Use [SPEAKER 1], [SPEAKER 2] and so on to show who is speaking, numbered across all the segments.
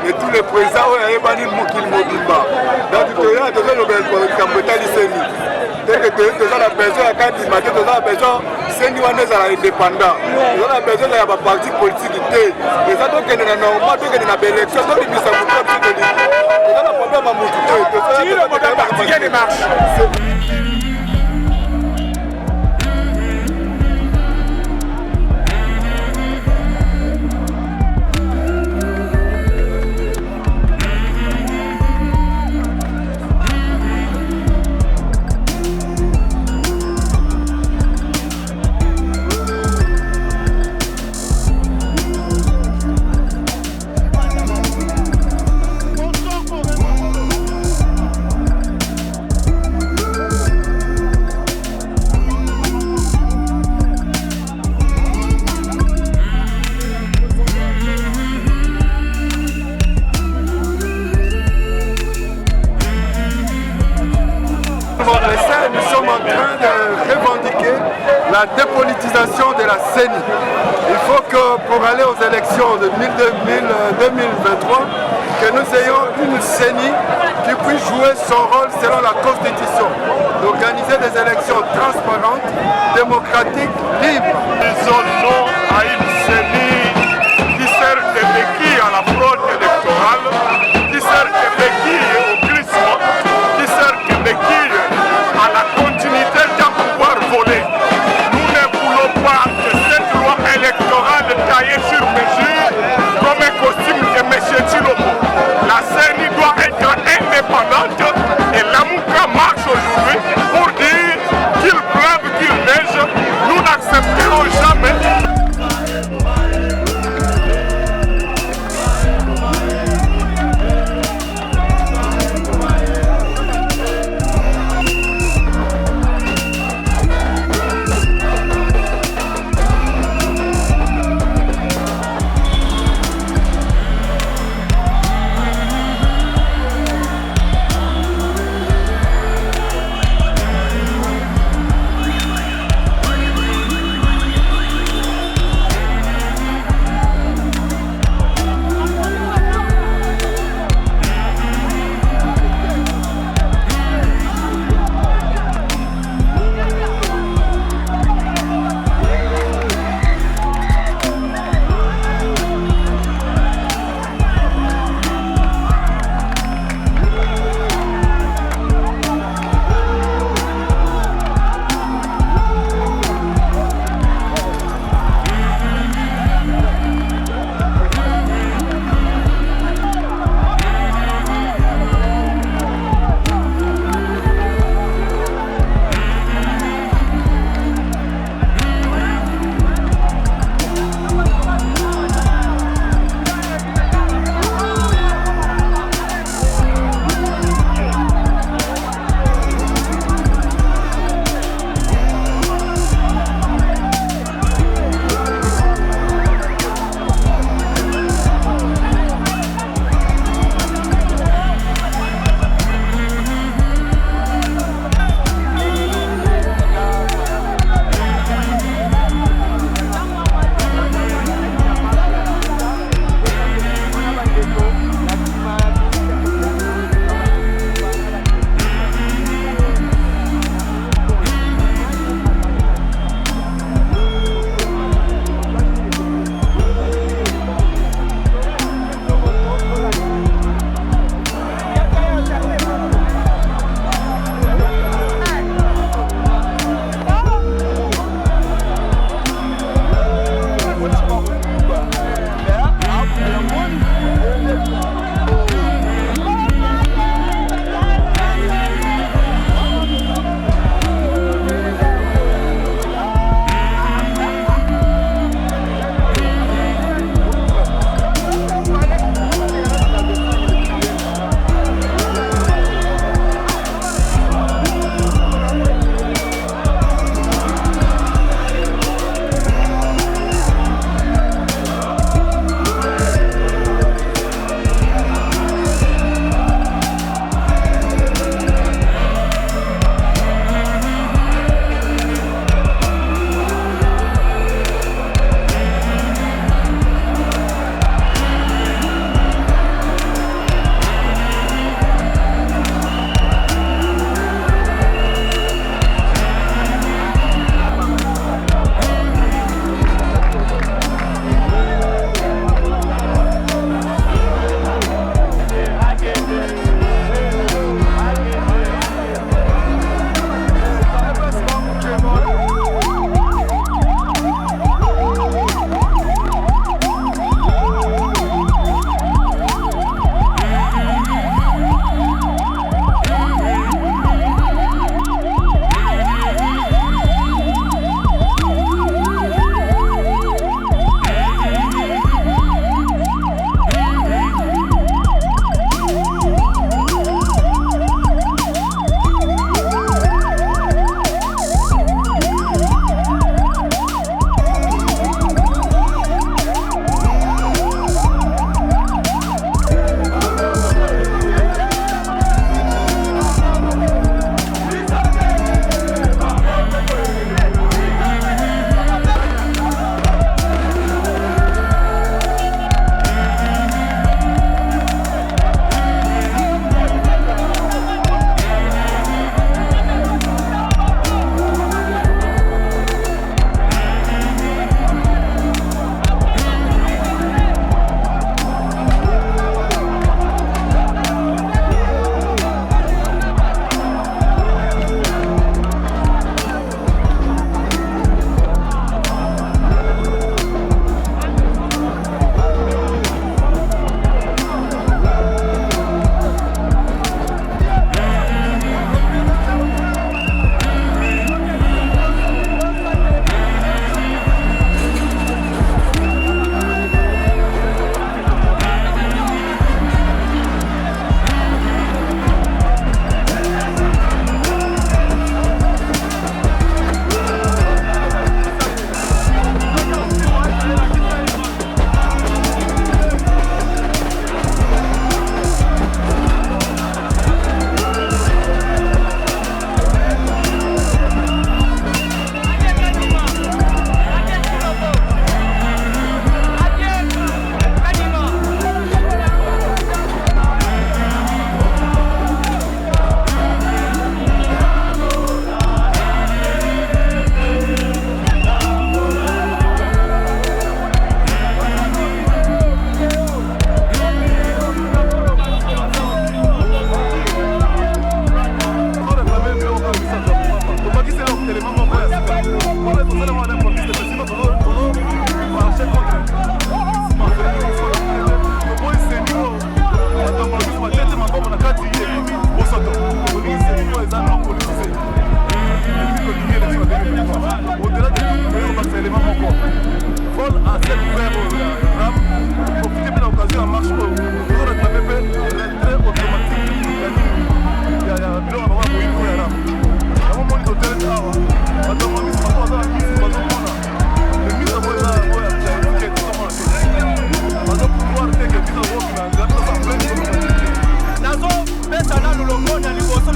[SPEAKER 1] et tous les présidents ont été mokili mobimba. Donc tu as besoin de camboter l'ICENI. Dès que tu as besoin de quand tu as besoin CENI est indépendant. Tu as besoin de parti politique. Et ça donc il y a normalement donc il y a une élection donc il y a un problème à nous sommes en train de revendiquer la dépolitisation de la CENI. Il faut que pour aller aux élections de 2023, que nous ayons une CENI qui puisse jouer son rôle selon la Constitution, d'organiser des élections transparentes, démocratiques, libres.
[SPEAKER 2] Disons non à une CENI qui sert de béquille à la fraude électorale, qui sert de béquille au glissement, qui sert de béquille à la continuité d'un pouvoir volé. Nous ne voulons pas que cette loi électorale taillée sur mesure comme un costume de M. Tshilombo. La CENI doit être indépendante et l'Amouka marche aujourd'hui pour dire qu'il pleuve, qu'il neige. Nous n'accepterons jamais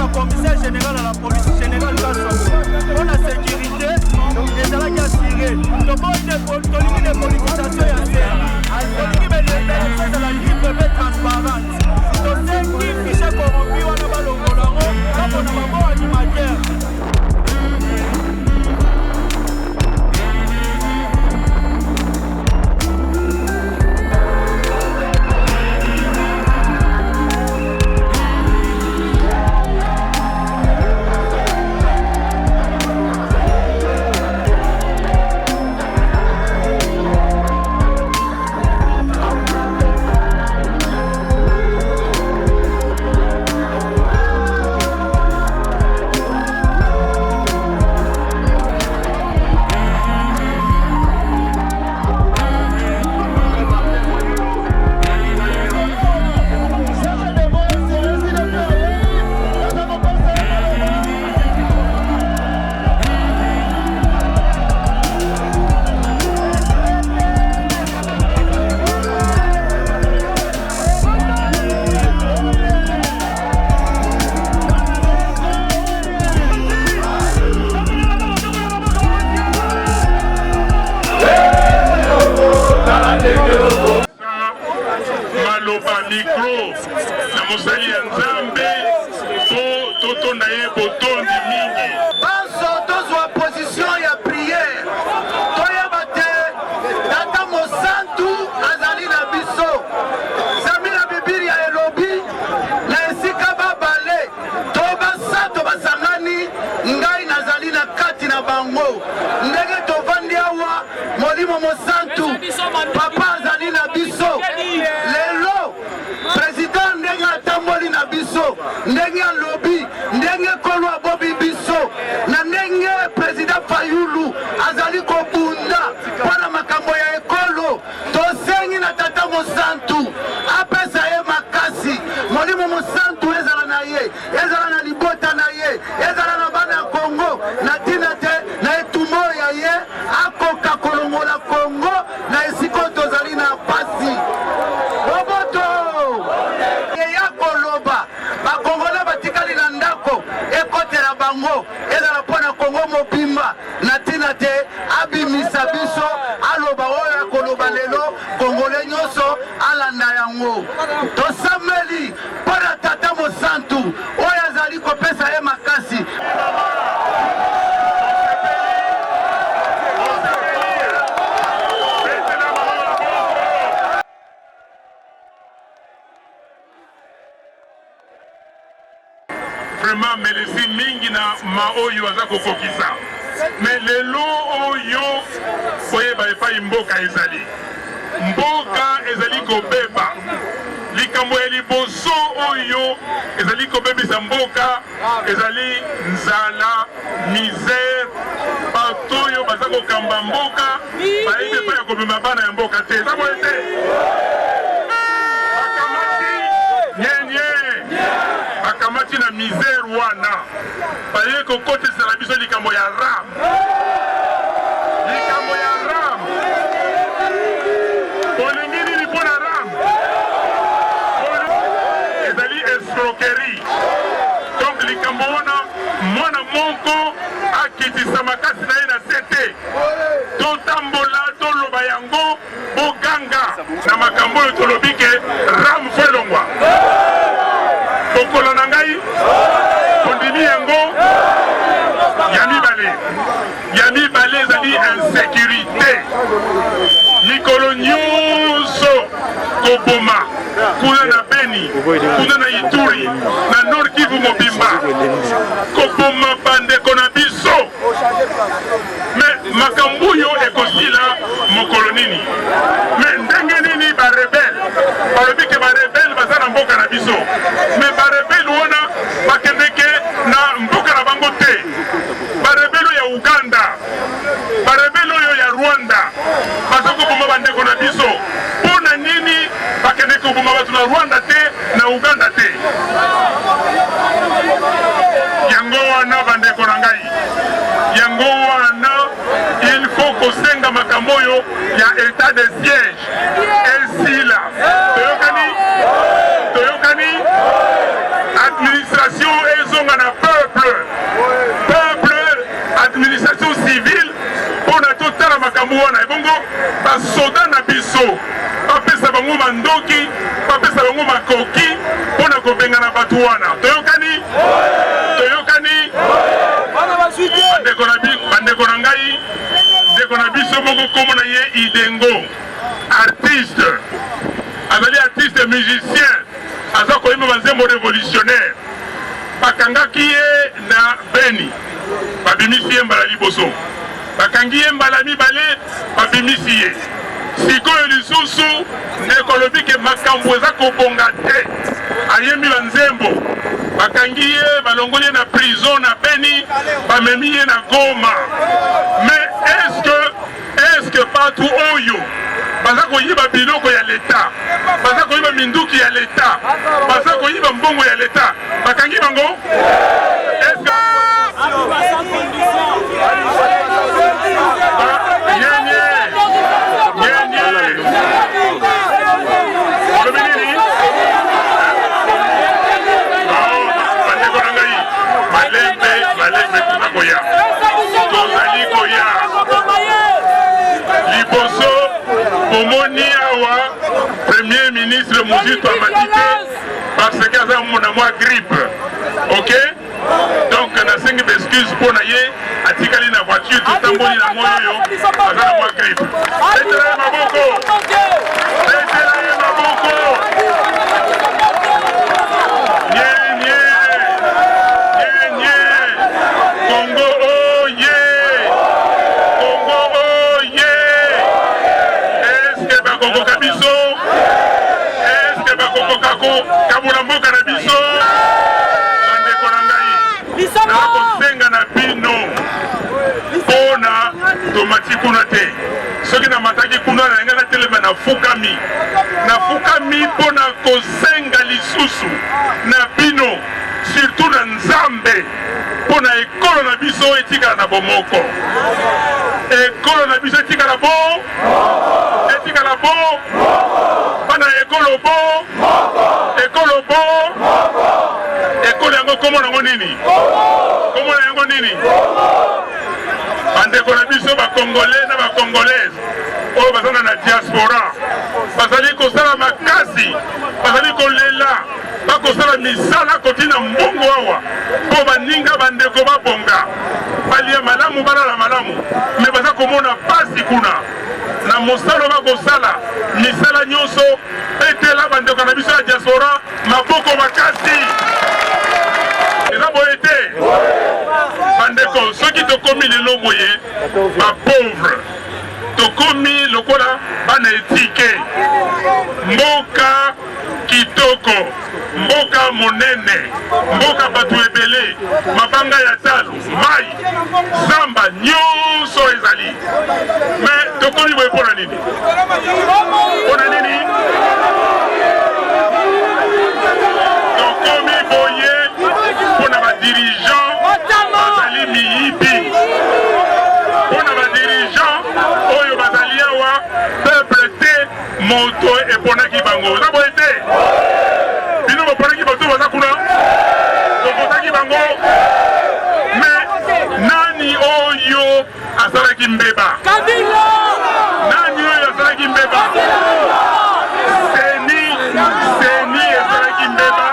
[SPEAKER 3] na commissaire général à la police général Kasongo pour la sécurité ezalaki assuré tolingi de politisation ya seni tolingi l'élection ezala libre mpe transparente tosengi fiche corrompi wana balongolango kapona bango animateur.
[SPEAKER 2] maloba micro na mosali ya nzambe po totonda ye botondi mingi
[SPEAKER 4] banso tozwa position ya priere toyeba te tata mosantu azali na biso zami na bibili ya elobi na esika babale to basato basangani ngai nazali na kati na bango ndenge tovandi awa molimo mosantu papa azali na biso lelo president ndenge atamboli na biso ndenge alobi ndenge kolo abobi biso na ndenge president Fayulu azali kobunda mpona makambo ya ekolo tosengi na tata mosantu apesa ye makasi molimo mosantu ezala na ye ezala na libota na ye ezala na bana ya Kongo na tina te na etumo ya ye akoka kolongola Kongo na esiko tozali na pasi roboto eya koloba bakongole batikali na ndako ekotela bango ezala mpona Kongo mobimba na tina te abimisa biso aloba oyo ya koloba lelo kongole nyonso alanda yango tosameli mpona tata mosantu oyo azali kopesa ye makasi.
[SPEAKER 2] vraiment melesi mingi na maoyo aza kokokisa me lelo oyo koyeba epai mboka ezali kobeba likambo ya liboso oyo ezali kobebisa mboka ezali nzala misère bato oyo baza kokamba mboka bayebi epai ya kobima bana ya mboka te eza boye te bakamati nyenye bakamati na misère wana baye kokotesela biso likambo ya ram bolingi nini mpo na ram ezali escroquerie donc likambo wana mwana moko akitisa makasi na ye na se te totambola toloba yango boganga na makambo oyo tolobi ke ram fo elongwa kokolo na ngai ondimi yango ya mibale ezali insécurité mikolo nyonso koboma kuna na Beni kuna na Ituri na Nord Kivu mobimba koboma bandeko na biso me makambo oyo ekosila mokolo nini me ndenge nini barebele balobi ke barebele baza na mboka na biso me barebele wana bakendeke na mboka na bango te barebele ya Uganda barebele oyo ya Rwanda baza koboma bandeko na biso mpona nini bakendeke koboma bato na Rwanda te na Uganda te yango wana bandeko na ngai yango wana il faut kosenga makambo oyo ya état de siège esila toyokani administration ezonga na makambo wana ebongo basoda na biso bapesa bango mandoki bapesa bango makoki mpona kobengana bato wana toyokani bandeko na ngai ndeko na biso moko kombo na ye Idengo artiste azali artiste musicien aza koyemba banzembo révolutionnaire bakangaki ye na Beni babimisi ye mbala liboso bakangi ye mbala mibale babimisi ye sikoyo lisusu ndekolobi ke makambo eza kobonga te ayembi banzembo bakangi ye balongoli ye na prison na Beni bamemi ye na Goma. Mais est-ce que partout oyo baza koyiba biloko ya leta baza koyiba minduki ya leta baza koyiba mbongo ya leta bakangi bango est-ce que malembe tunakoya tozali koya liboso bomoni awa premier ministre Muzito amati te parce que aza mona mwa grippe, ok? Donc nasengi excuse mpona ye atikali na voiture tutamboli na moyo yo aza na mwa grippe. Betela ye maboko, betela ye maboko. Congo oye, Congo oye. Est-ce que bakoko kabiso? Est-ce que bakoko kako kabula mboka na biso? Bandeko na ngai, nakosenga na bino mpona tomati kuna te. Soki na mataki kuna na nga natelema nafukami mpona kosenga lisusu na bino, surtout na Nzambe mpona ekolo na biso etikala na bomoko. Ekolo na biso etikala bo, etikala bo, bana ekolo bo, ekolo bo, ekolo yango komo nango nini? Komo na yango nini? Bandeko na biso bakongolais na bakongolaise oyo bazana na diaspora bazali kosala makasi, bazali kolela, bakosala misala kotina mbongo awa mpo baninga bandeko babonga balia malamu balala malamu, me baza komona pasi kuna na mosala bakosala misala nyonso etela bandeko na biso ya diaspora maboko makasi. Eza boye te bandeko, soki tokomi lelo boye bapauvre, tokomi lokola bana etike, mboka kitoko, mboka monene, mboka bato ebele, mabanga ya talo, mai, zamba, nyonso ezali. Mais tokomi boye mpona nini? Mpona nini? Tokomi boye mpona badirigeant bazali miyibi, mpona badirigeant oyo bazali awa peuple te moto eponaki bango. Eza boye te bino boponaki bato baza kuna bokotaki bango. Mais nani oyo asalaki mbeba? Nani oyo asalaki mbeba? Seni ezalaki mbeba.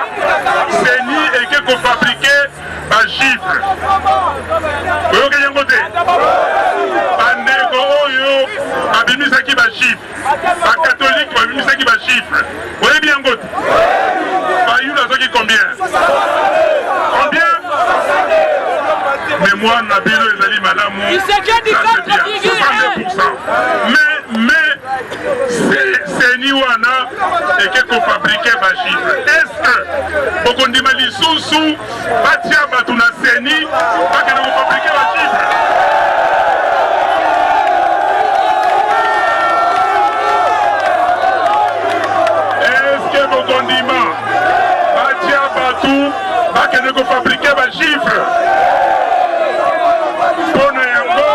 [SPEAKER 2] Seni eke kofabrike bachiffre. Oyoki yango te? Bandeko oyo babimisaki bachiffre, bakatholike babimisaki bachiffre. Oyebi yango te? Bayulu azoki combien? Combien? Mémoire na bino ezali malamu, ça c'est bien, 62%. Mais seni wana eke kofabrike bachiffre. Est-ce que bokondima lisusu batia bato na seni bakende kofabrike bachiffre? Est-ce que bokondima batia bato bakende kofabrike bachiffre? Mpona yango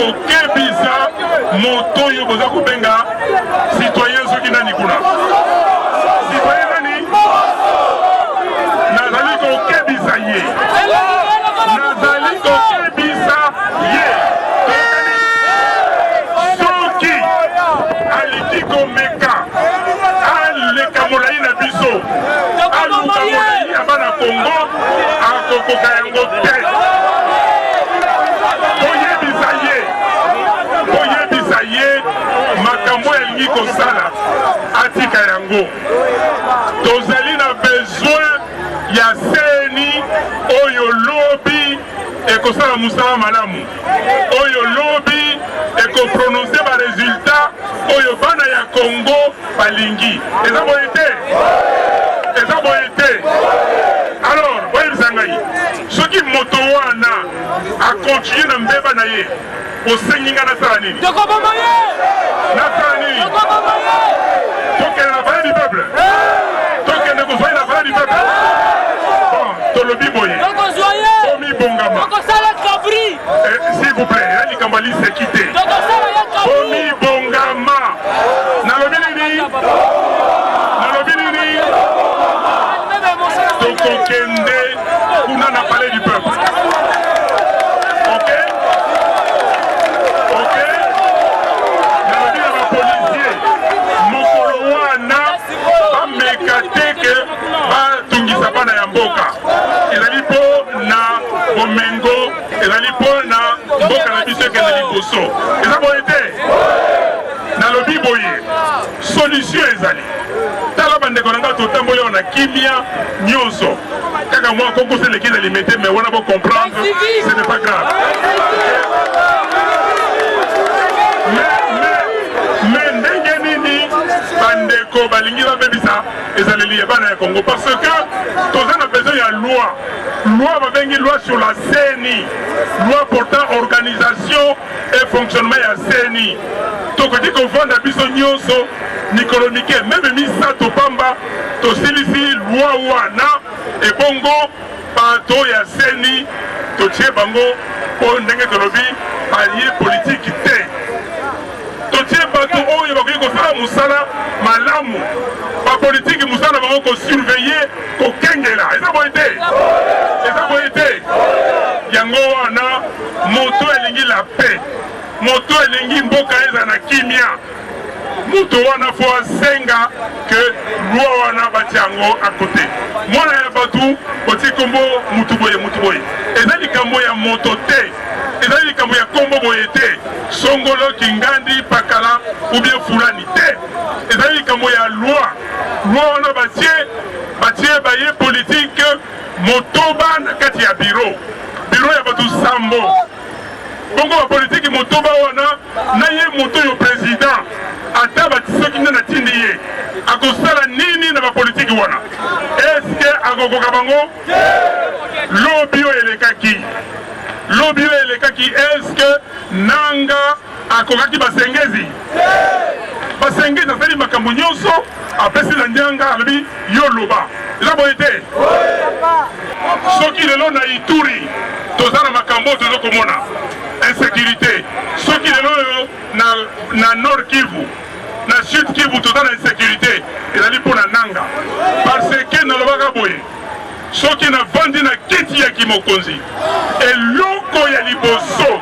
[SPEAKER 2] kokebisa moto oyo boza kobenga citoyen soki nani kuna citoyen nani nazali kokebisa ye nazali kokebisa ye soki aliki komeka aleka molai na biso aluka molai ya bana Kongo akokoka yango te oyebisa ye makambo yalingi kosala atika yango tozali na besoin ya seni oyo lobi ekosala mosala malamu oyo lobi ekoprononce baresultat oyo bana ya Kongo balingi eza boye te alors boyebisa ngai soki moto wana akontinue na mbeba na ye osengi nga nasala nini nasala nini tokende na palais du peuple tokende kozwai na palais du peuple bon tolobi boye omibongama s'il vous plaît ya likambo aliseki te omibongama nalobi nini tokokende kuna na palais du peuple ok nalobi na bapolisier mokolo wana bameka te ke batungisa bana ya mboka ezali mpo na bomengo ezali mpo na mboka na biso ekenda liboso eza boye te nalobi boye solution ezali tala bandeko na nga totamboli awa na kimia nyonso kaka mwa konkosi eleki na limete mais wana bo comprendre ce n'est pas grave mais ndenge nini bandeko balingi babebisa ezaleli ya bana ya Congo parce que toza na besoin ya loi babengi loi sur la CENI loi portant organisation et fonctionnement ya CENI tokoki kovanda biso nyonso mikolo mike meme misato pamba tosilisi loi wana ebongo bato ya CENI totie bango mpo ndenge tolobi palier politique te totie bato oyo bakoki kosala mosala malamu bapolitiki mosala bango kosurveille kokengela eza boye te yango wana moto elingi la paix moto elingi mboka eza na kimia moto wana fo asenga ke loi wana bati yango akote mwana ya batu oti kombo mutu boye eza likambo ya moto te ezali likambo ya kombo boye te songolo kingandi pakala ou bien fulani te ezali likambo ya loi wana batie baye politique motoba na kati ya biro ya batu sambo bongo bapolitiki motoba wana na ye moto yo président ata batisoki nde natindi ye akosala nini na bapolitiki wana eske akokoka bango lobi oyo elekaki eske nanga akokaki basengezi asali makambo nyonso apesi na nyanga alobi yo loba eza boye te soki lelo na Ituri toza na makambo tozo komona insécurité soki lelo na Nord Kivu na Sud Kivu toza na insécurité ezali mpo na nanga parce que nalobaka boye soki navandi na kiti ya kimokonzi eloko ya liboso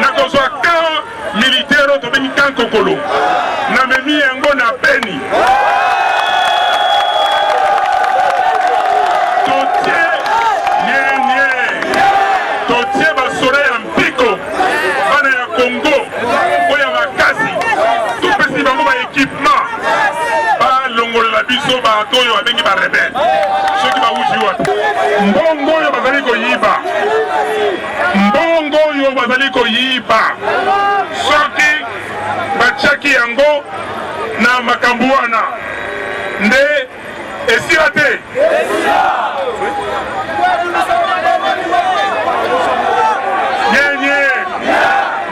[SPEAKER 2] nakozwa camp militaire oyo tobengi camp Kokolo namemi yango na Beni totie basoda ya mpiko bana ya Congo oyo makasi topesi bango baéquipement balongolela biso bato oyo babengi barebele soki bawuti wapi mbongo oyo bazali koyiba soki batiaki yango na makambo wana nde esila te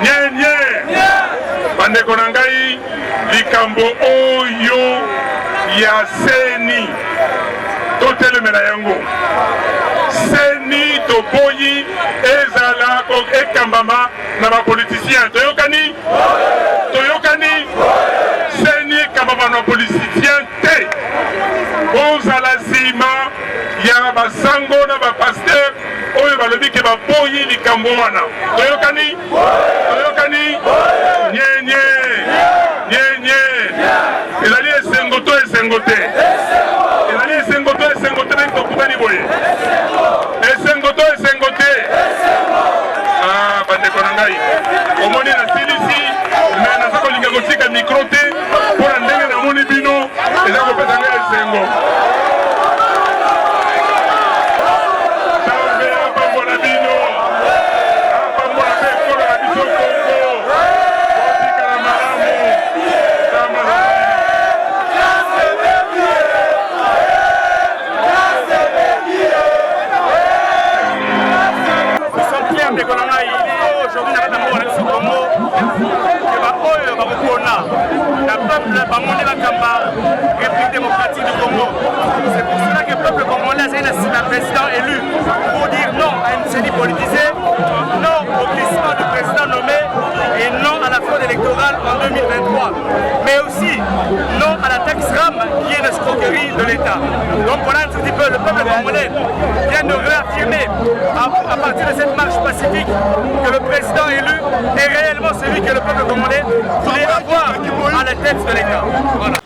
[SPEAKER 2] nyenye bandeko na ngai likambo oyo ya CENI totelemela yango CENI toboyi ezala ekambama na bapolitisien politicien toyokani toyokani seni kama bana politicien te kozala nsima ya basango na bapaster oyo balobi ke baboyi likambo wana toyokani toyokani nyenye nyenye ezali esengo to esengo te ezali esengo to esengo te ndenge tokutani boye esengo to esengo te bandeko na ngai omoni nasilisi me naza kolinga kotika mikro te mpo na ndenge namoni bino eza kopesa ngai esengo nzambe apambola bino apambola mpe ekolo na biso kongo kotikala malamu aujourd'hui na bango na biso Congo ke baoyo bakokona na peuple bamoni bakamba République démocratique du Congo. C'est pour cela que le peuple congolais a un président élu pour dire non à une CENI politisée, non au glissement du président nommé et non à la fraude électorale en 2023, mais aussi non à la taxe RAM qui est l'escroquerie de l'État. Donc voilà un petit peu le peuple congolais vient de réaffirmer à partir de cette marche pacifique que le président élu est réellement celui que le peuple congolais voulait avoir à la tête de l'État. Voilà.